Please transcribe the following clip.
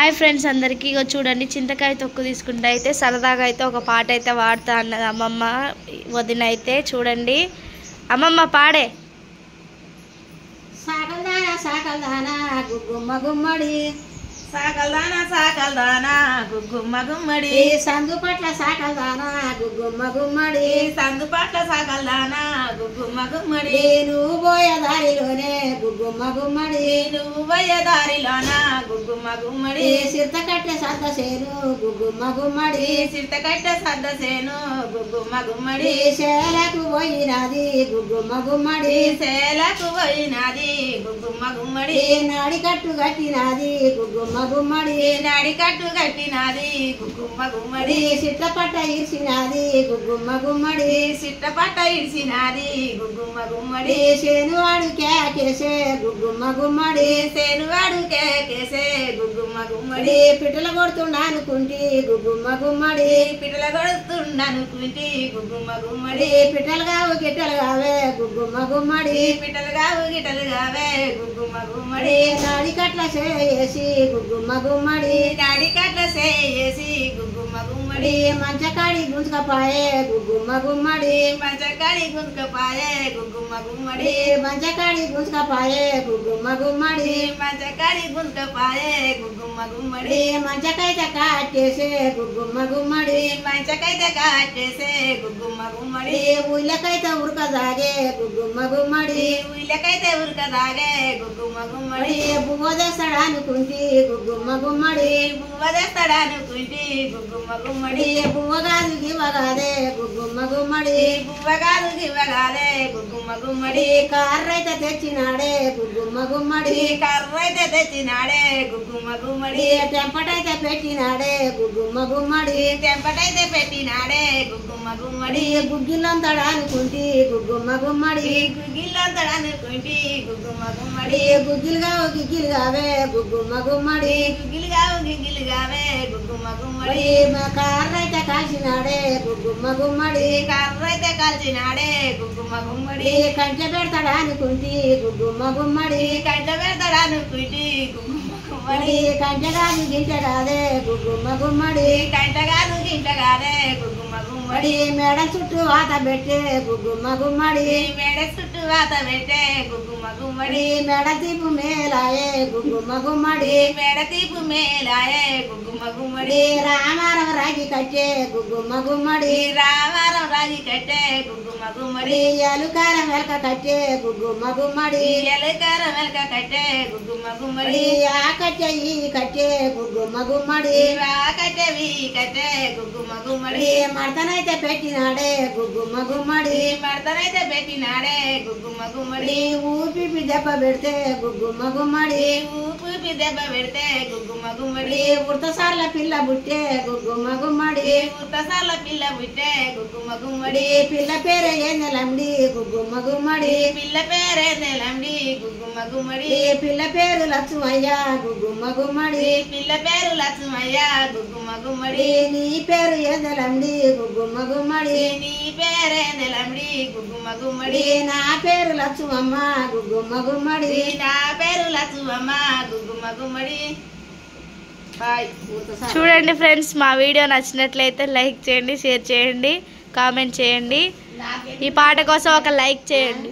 Hi friends అందరికీ ఇగో చూడండి చింతకాయ తొక్కు తీసుకుంటే అయితే సరదాగా అయితే ఒక పాట అయితే వాడుతా అన్నది అమ్మమ్మ వదిన అయితే చూడండి అమ్మమ్మ పాడే సాకల్దానా సాకల్దానా గుగ్గుమ్మ గుమ్మడి సాకల్దానా గుగ్గుమ్మ గుమ్మడి సందు పట్ల సాకల్దానా గుగ్గుమ్మ గుమ్మడి సందు పట్ల సాకల్దానా గుగ్గుమ్మ గుమ్మడి నువ్వు పోయే దారిలోనే గుగ్గుమ్మ గుమ్మడి నువ్వు పోయే దారిలోన గుగ్గుమ్మ గుమ్మడి సిర్త కట్టె సద్ద సేను గుగ్గుమ్మ గుమ్మడి సిట్ట కట్టె సద్ద సేను గుగ్గుమ్మ గుమ్మడి సేలకు పోయినది గుగ్గుమ్మ గుమ్మడి సేలకు పోయినది గుగ్గుమ్మ గుమ్మడి నాడి కట్టు కట్టినది గుగ్గుమ్మ గుమ్మడి నడి కట్టు కట్టినది గుగ్గుమ్మ గుమ్మడి సిట్ల పట్ట ఇరిసినది గుగ్గుమ్మ గుమ్మడి సిట్ట పట్ట ఇడిసినది గుగ్గుమ్మ గుమ్మడి శనివాడు కేకేసే గుగ్గుమ్మ గుమ్మడి సేనువాడు కేకేసే గుగ్గుమ్మ గుమ్మడి పిట్టల కొడుతుండ అనుకుంటి గుగ్గుమ్మ గుమ్మడి పిట్టల కొడుతుండనుకుంటి గుగ్గుమ్మ గుమ్మడి పిట్టలు కావు గిట్టలు కావే గుగ్గుమ్మ గుమ్మడి పిట్టలు కావు గిట్టలు కావే గుగ్గుమ్మ గుమ్మడి నాడి కట్ల చేసి గుగ్గుమ్మ గుమ్మడి నాడి కట్ల చేసి గుగ్గుమ్మ గుమ్మడి మంచకాడి గుంజుకపాయే గుగ్గుమ్మ గుమ్మడి మంచకాడి గుంజుకపాయే గుగ్గుమ్మ గుమ్మడి మంచకాడి గుంజుకపాయే గుగ్గుమ్మ గుమ్మడి మంచకాడి గుంజుకపాయే గుగ్గుమ్మ గుమ్మడి మంచకైతే కాటేసే గుగ్గుమ్మ గుమ్మడి మంచకైతే కాటేసే గుగ్గుమ్మ గుమ్మడి ఊళ్ళకైతే ఉరకదాగే గుగ్గుమ్మ గుమ్మడి ఊళ్ళకైతే ఉరకదాగే గుగ్గుమ్మ గుమ్మడి బువ్వదేస్తాడు అనుకుంటి గుగ్గుమ్మ గుమ్మడి బువ్వదేస్తాడనుకుంటి గుగ్గుమ్మ గుమ్మడి బువ్వగాదు గివ్వగాదే గుగ్గుమ్మ గుమ్మడి బువ్వగాదు గివ్వగాదే గుగ్గుమ్మ గుమ్మడి కర్రైతే తెచ్చినాడే గుగ్గుమ్మ గుమ్మడి కర్రైతే తెచ్చినాడే గుగ్గుమ్మ గుమ్మడి టెంపటైతే పెట్టినాడే గుగ్గుమ్మ గుమ్మడి తెంపటైతే పెట్టినాడే గుగ్గుమ్మ గుమ్మడి గుగ్గిలంతాడు అనుకుంటి గుగ్గుమ్మ గుమ్మడి గుగ్గిలంతడనుకుంటి గుగ్గుమ్మ గుమ్మడి గుగ్గిలుగా గిగ్గిలుగావే గుగ్గుమ్మ గుమ్మడి గిగ్గిలుగావే గుగ్గుమ్మ గుమ్మడి కర్రైతే కాల్చినాడే గుగ్గుమ్మ గుమ్మడి కర్రైతే కాల్చినాడే గుగ్గుమ్మ గుమ్మడి కంచె పెడతాడు అనుకుంటి గుగ్గుమ్మ గుమ్మడి కంట పెడతాడనుకుంటి గుగ్గుమ్మ గుమ్మడి కంచెగాది గింట కాదే గుగ్గుమ్మ గుమ్మడి కంటగాదు గింటగాదే గుగ్గుమ్మ గుమ్మడి మేడ చుట్టూ వాత పెట్టే గుగ్గుమ్మ గుమ్మడి మేడ చుట్టూ వాత పెట్టే గుగ్గుమ్మ గుమ్మడి మేడ తీపు మేలాయే గుగ్గుమ్మ గుమ్మడి మేడ తీపు మేలాయే గుగ్గుమ్మ గుమ్మడి రామారం రాగి కట్టే గుగ్గుమ్మ గుమ్మడి రామారం రాగి కట్టే గుగ్గుమ్మ గుమ్మడి ఎలుకారం వెలక కట్టే గుగ్గుమ్మ గుమ్మడి ఎలకార వెలక కట్టే గుగ్గుమ్మ గుమ్మడి ఆ కట్టే ఈ కట్టే గుగ్గుమ్మ గుమ్మడి కట్టేవి కట్టే గుగ్గుమ్మ గుమ్మడి మడతనైతే పెట్టినాడే గుగ్గుమ్మ గుమ్మడి మడతనైతే పెట్టినాడే గుగ్గుమ్మ గుమ్మడి ఊపి దెబ్బ పెడితే గుగ్గుమ్మ గుమ్మడి ఊపి దెబ్బ పెడితే గుగ్గుమ్మ గుమ్మడి ఉడతసార్ల పిల్ల బుట్టే గుగ్గుమ్మ గుమ్మడి ఉత్తసాల పిల్ల పుట్టే గుగ్గుమ్మ గుమ్మడి పిల్ల పేరు ఏందలండి గుగ్గుమ్మ గుమ్మడి పిల్ల పేరే నెలండి గుగ్గుమ్మ గుమ్మడి పిల్ల పేరు లక్ష్మయ్య గుగ్గుమ్మ గుమ్మడి పిల్ల పేరు లక్ష్మయ్య గుగ్గుమ్మ గుమ్మడి నీ పేరు ఏందలండి గుగ్గుమ్మ గుమ్మడి నీ పేరే నెలండి గుగ్గుమ్మ గుమ్మడి నా పేరు లక్ష్మమ్మ గుగ్గుమ్మ గుమ్మడి నా పేరు లక్ష్మమ్మ గుగ్గుమ్మ గుమ్మడి. బాయ్. చూడండి ఫ్రెండ్స్ మా వీడియో నచ్చినట్లయితే లైక్ చేయండి షేర్ చేయండి కామెంట్ చేయండి ఈ పాట కోసం ఒక లైక్ చేయండి.